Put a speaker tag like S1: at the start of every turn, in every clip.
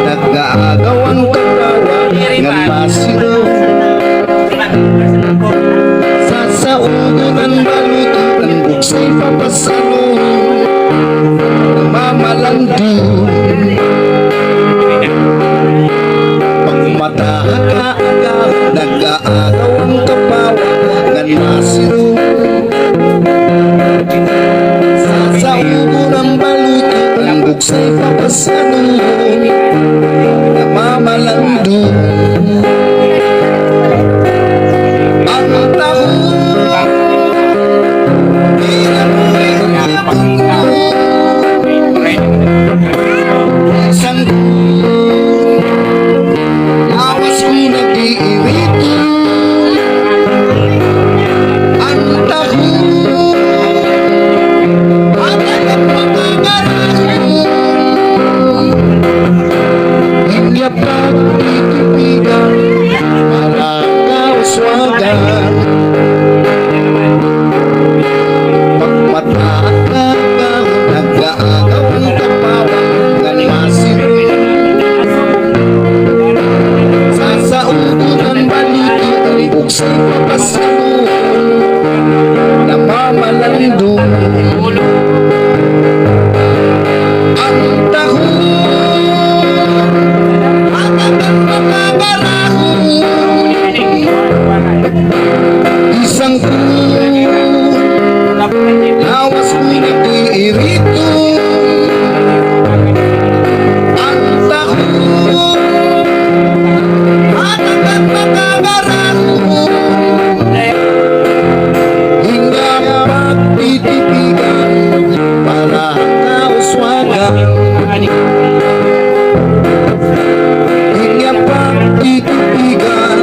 S1: Nag-aagawang kabawa ng masiro sasaugan ang baluto ng buksay papasalo namamalandi pagmatahaka-aga nag-aagawang kabawa ng masiro sasaugan ang baluto ng buksay papasalo namamalando ang taon inamoy isang awas ko'y nag-iirito ang taon at ang pagkakaraon hindi pag-titipigan para kauswagan pagmataka nag-aagaw ang kapawa ng masiro sasaugon ang balito ang buksay papasalo namamalando ang tahon isang lawas ko'y nag-iirito ang taon at ang makagaraho hinga pagtitipigan para kauswagan hinga pagtitipigan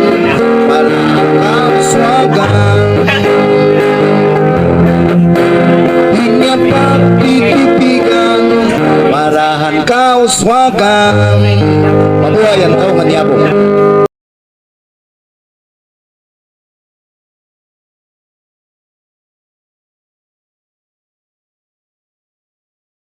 S1: para kauswagan hinga pagtitipigan parahan kauswagan